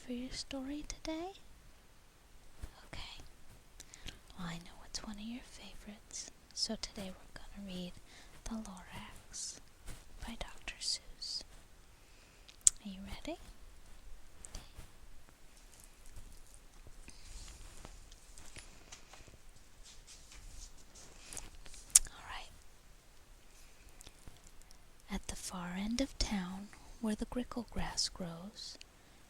for your story today? Okay. Well, I know it's one of your favorites, so today we're going to read The Lorax by Dr. Seuss. Are you ready? Alright. At the far end of town, where the grickle grass grows,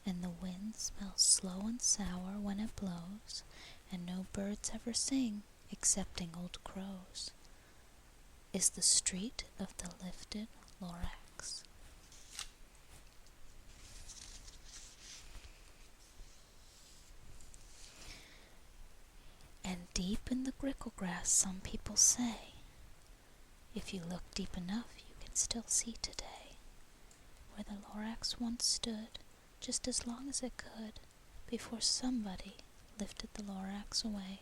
and the wind smells slow and sour when it blows, and no birds ever sing excepting old crows, is the street of the lifted Lorax. And deep in the grickle grass, some people say, if you look deep enough, you can still see today, where the Lorax once stood, just as long as it could, before somebody lifted the Lorax away.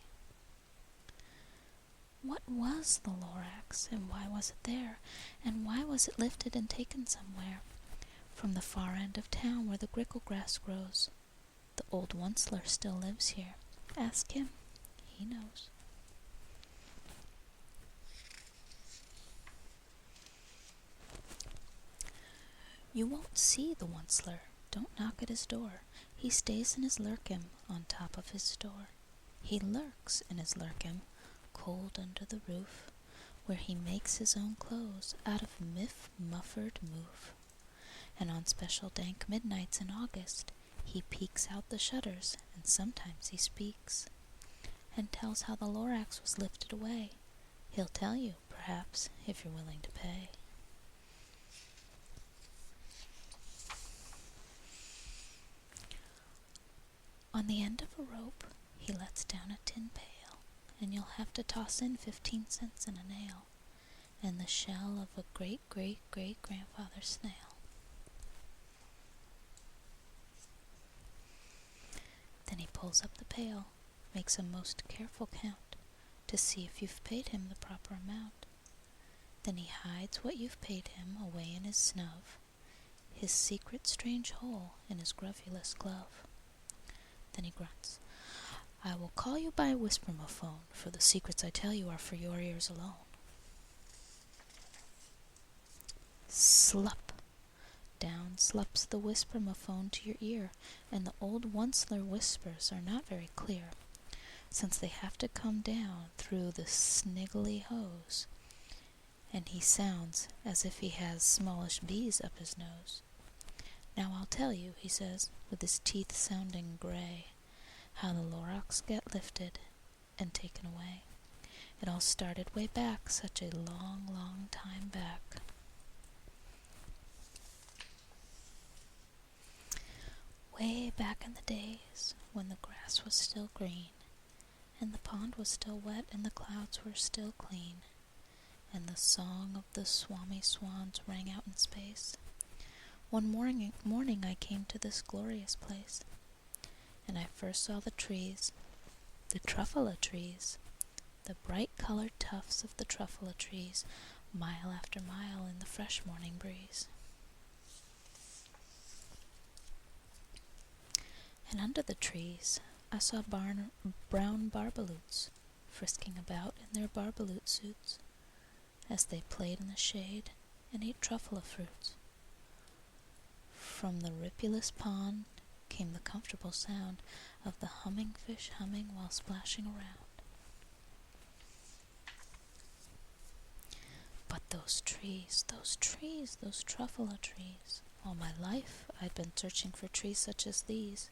What was the Lorax, and why was it there, and why was it lifted and taken somewhere? From the far end of town where the grickle grass grows. The old Onceler still lives here. Ask him. He knows. You won't see the Onceler. Don't knock at his door. He stays in his lurkim on top of his store. He lurks in his lurkim, cold under the roof, where he makes his own clothes out of muffered moof. And on special dank midnights in August, he peeks out the shutters, and sometimes he speaks, and tells how the Lorax was lifted away. He'll tell you, perhaps, if you're willing to pay. On the end of a rope, he lets down a tin pail, and you'll have to toss in 15 cents and a nail, and the shell of a great-great-great-grandfather snail. Then he pulls up the pail, makes a most careful count, to see if you've paid him the proper amount. Then he hides what you've paid him away in his snub, his secret strange hole in his grovulous glove. Then he grunts, I will call you by whispermophone, for the secrets I tell you are for your ears alone. Slup! Down slups the whispermophone to your ear, and the old Onceler whispers are not very clear, since they have to come down through the sniggly hose, and he sounds as if he has smallish bees up his nose. Now I'll tell you, he says, with his teeth sounding gray, how the Lorax got lifted and taken away. It all started way back, such a long, long time back. Way back in the days when the grass was still green, and the pond was still wet, and the clouds were still clean, and the song of the swami swans rang out in space. One morning I came to this glorious place, and I first saw the trees, the truffula trees, the bright-colored tufts of the truffula trees, mile after mile in the fresh morning breeze. And under the trees I saw brown barbaloots frisking about in their barbaloot suits, as they played in the shade and ate truffula fruits. From the ripulous pond came the comfortable sound of the humming fish humming while splashing around. But those trees, those truffula trees, all my life I'd been searching for trees such as these.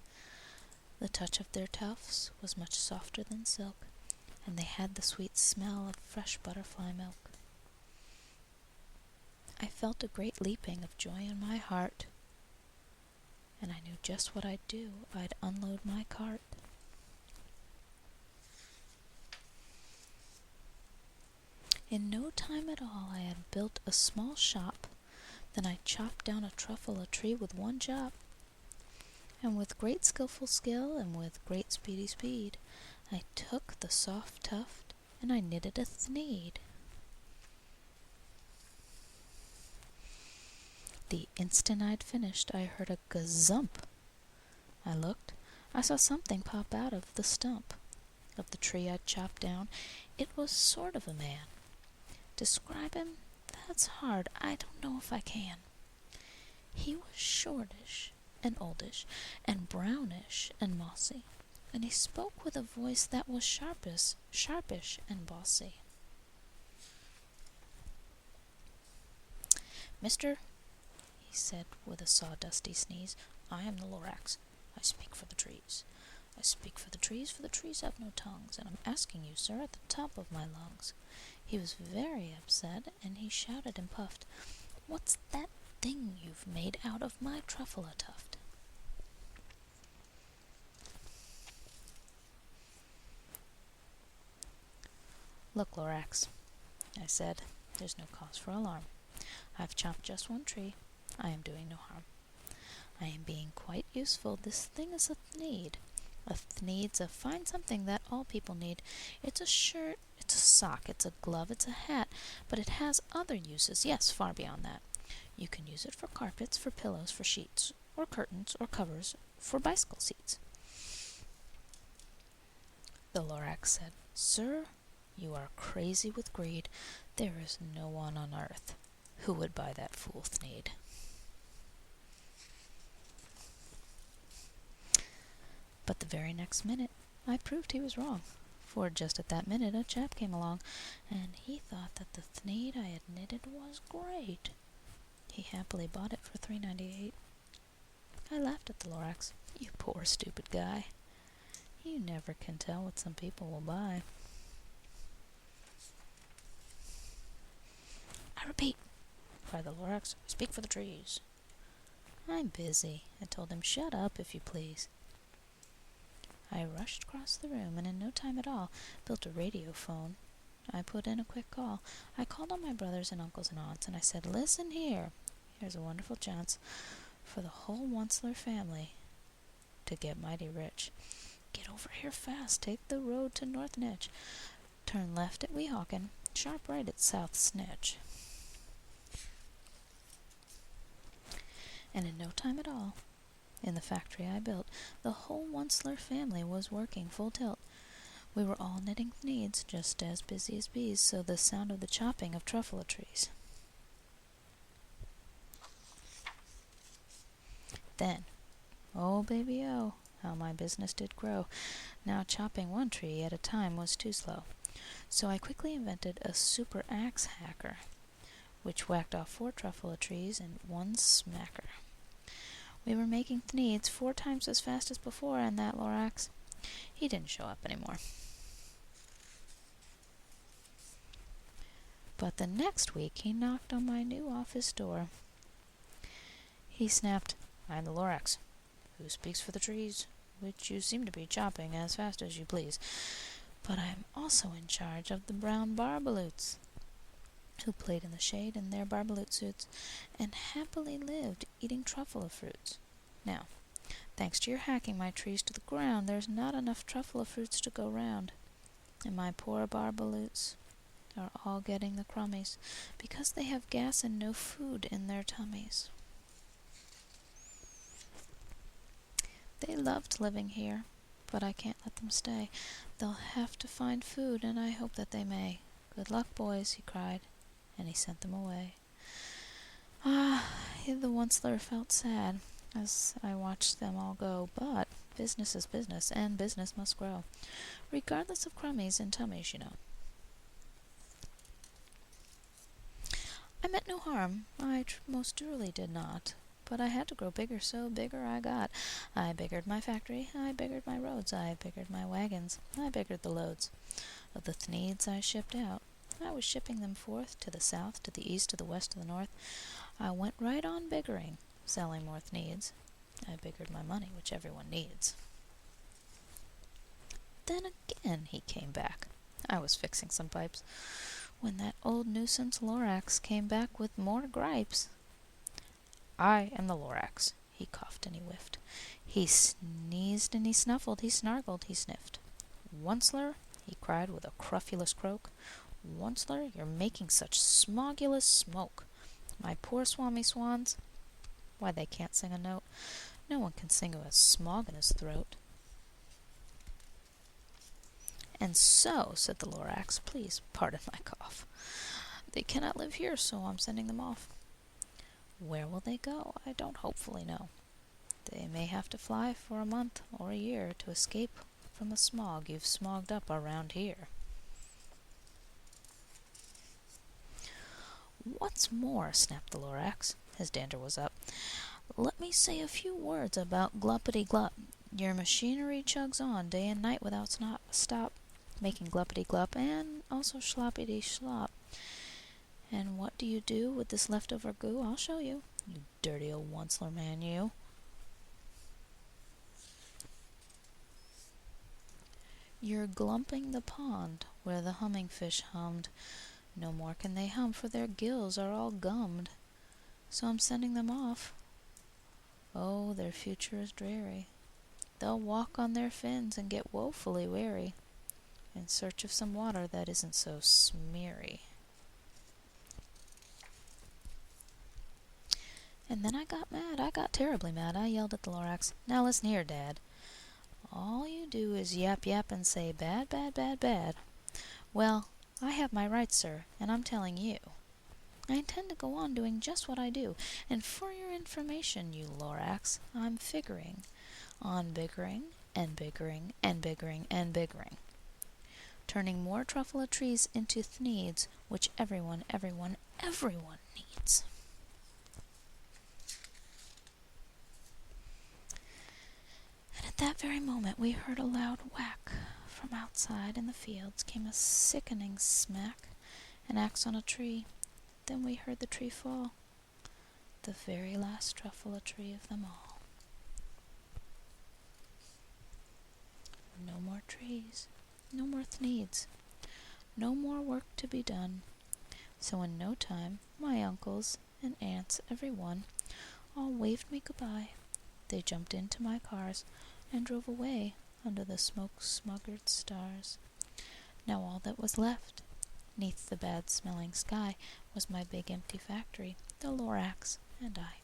The touch of their tufts was much softer than silk, and they had the sweet smell of fresh butterfly milk. I felt a great leaping of joy in my heart, and I knew just what I'd do. I'd unload my cart. In no time at all I had built a small shop. Then I chopped down a truffula tree with one chop. And with great skillful skill, and with great speedy speed, I took the soft tuft, and I knitted a thneed. The instant I'd finished, I heard a gazump, I looked. I saw something pop out of the stump of the tree I'd chopped down. It was sort of a man. Describe him? That's hard. I don't know if I can. He was shortish and oldish and brownish and mossy, and he spoke with a voice that was sharpish and bossy. "Mister," he said with a sawdusty sneeze, "I am the Lorax. I speak for the trees. I speak for the trees have no tongues, and I'm asking you, sir, at the top of my lungs." He was very upset, and he shouted and puffed, "What's that thing you've made out of my truffle tuft?" "Look, Lorax," I said, "there's no cause for alarm. I've chopped just one tree. I am doing no harm. I am being quite useful. This thing is a thneed. A thneed's a fine something that all people need. It's a shirt, it's a sock, it's a glove, it's a hat, but it has other uses, yes, far beyond that. You can use it for carpets, for pillows, for sheets, or curtains, or covers, for bicycle seats." The Lorax said, "Sir, you are crazy with greed. There is no one on earth who would buy that fool thneed." But the very next minute I proved he was wrong, for just at that minute a chap came along, and he thought that the thneed I had knitted was great. He happily bought it for $3.98. I laughed at the Lorax. "You poor stupid guy. You never can tell what some people will buy." "I repeat," cried the Lorax, "I speak for the trees." "I'm busy," I told him. "Shut up, if you please." I rushed across the room, and in no time at all built a radio phone. I put in a quick call. I called on my brothers and uncles and aunts, and I said, "Listen here. Here's a wonderful chance for the whole Onceler family to get mighty rich. Get over here fast. Take the road to North Nitch. Turn left at Weehawken, sharp right at South Snitch." And in no time at all, in the factory I built, the whole Onceler family was working full tilt. We were all knitting thneeds, just as busy as bees, so the sound of the chopping of truffle trees. Then, oh baby oh, how my business did grow. Now chopping one tree at a time was too slow, so I quickly invented a super axe hacker, which whacked off 4 truffle trees in one smacker. We were making thneeds 4 times as fast as before, and that Lorax, he didn't show up anymore. But the next week he knocked on my new office door. He snapped, "I'm the Lorax, who speaks for the trees, which you seem to be chopping as fast as you please. But I'm also in charge of the brown barbaloots, who played in the shade in their barbaloot suits, and happily lived eating truffle fruits. Now, thanks to your hacking my trees to the ground, there's not enough truffle fruits to go round, and my poor barbaloots are all getting the crummies, because they have gas and no food in their tummies. They loved living here, but I can't let them stay. They'll have to find food, and I hope that they may. Good luck, boys," he cried, and he sent them away. Ah, the Onceler felt sad as I watched them all go, but business is business, and business must grow, regardless of crummies and tummies, you know. I meant no harm, I most truly did not, but I had to grow bigger, so bigger I got. I biggered my factory, I biggered my roads, I biggered my wagons, I biggered the loads of the thneeds I shipped out. I was shipping them forth, to the south, to the east, to the west, to the north. I went right on biggering, selling more thneeds. I biggered my money, which everyone needs. Then again he came back. I was fixing some pipes, when that old nuisance Lorax came back with more gripes. "I am the Lorax," he coughed and he whiffed. He sneezed and he snuffled, he snargled, he sniffed. "Onceler," he cried with a crufulous croak, "Onceler, you're making such smogulous smoke. My poor swami swans, why they can't sing a note. No one can sing with a smog in his throat. And so, said the Lorax, please pardon my cough. They cannot live here, so I'm sending them off. Where will they go? I don't hopefully know. They may have to fly for a month or a year to escape from the smog you've smogged up around here. What's more, snapped the Lorax, his dander was up, let me say a few words about Gluppity-Glup. Your machinery chugs on day and night without stop, making Gluppity-Glup and also Schloppity-Schlop. And what do you do with this leftover goo? I'll show you, you dirty old Onceler man, you. You're glumping the pond where the humming fish hummed. No more can they hum, for their gills are all gummed. So I'm sending them off. Oh, their future is dreary. They'll walk on their fins and get woefully weary, in search of some water that isn't so smeary. And then I got mad. I got terribly mad. I yelled at the Lorax, now listen here, Dad. All you do is yap yap and say bad, bad, bad, bad. Well, I have my rights, sir, and I'm telling you. I intend to go on doing just what I do, and for your information, you Lorax, I'm figuring on bickering and bickering and bickering and bickering, turning more truffula trees into thneeds, which everyone needs. And at that very moment we heard a loud whack. From outside in the fields came a sickening smack, an axe on a tree. Then we heard the tree fall, the very last truffula tree of them all. No more trees, no more thneeds, no more work to be done. So in no time, my uncles and aunts, every one, all waved me goodbye. They jumped into my cars and drove away under the smoke-smuggered stars. Now all that was left, 'neath the bad-smelling sky, was my big empty factory, the Lorax and I.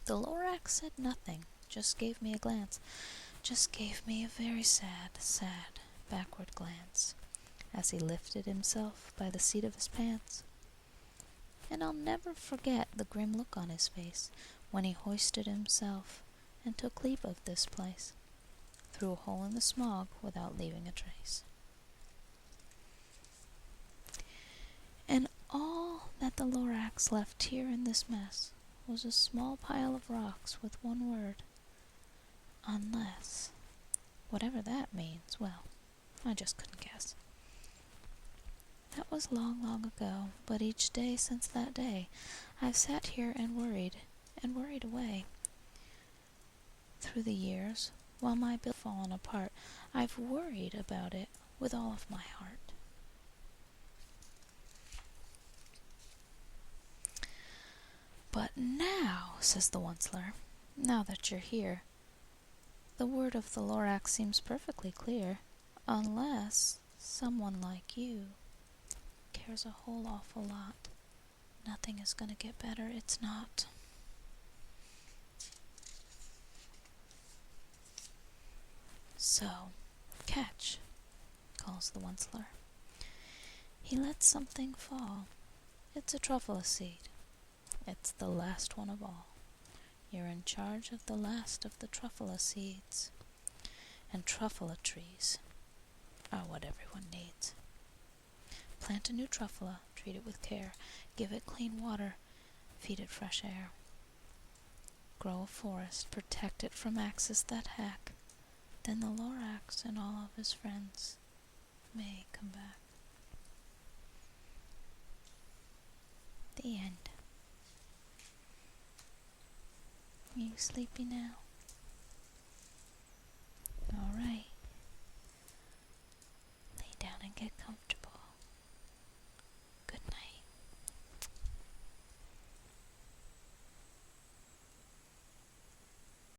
The Lorax said nothing, just gave me a glance, just gave me a very sad, sad backward glance, as he lifted himself by the seat of his pants. And I'll never forget the grim look on his face when he hoisted himself and took leave of this place, through a hole in the smog without leaving a trace. And all that the Lorax left here in this mess was a small pile of rocks with one word, unless. Whatever that means, well, I just couldn't guess. That was long, long ago, but each day since that day I've sat here and worried away. Through the years, while my bill fallen apart, I've worried about it with all of my heart. But now, says the Onceler, now that you're here, the word of the Lorax seems perfectly clear, unless someone like you cares a whole awful lot. Nothing is going to get better, it's not. So, catch, calls the Onceler. He lets something fall. It's a truffula seed. It's the last one of all. You're in charge of the last of the truffula seeds. And truffula trees are what everyone needs. Plant a new truffula, treat it with care, give it clean water, feed it fresh air. Grow a forest, protect it from axes that hack. Then the Lorax and all of his friends may come back. The end. Are you sleepy now?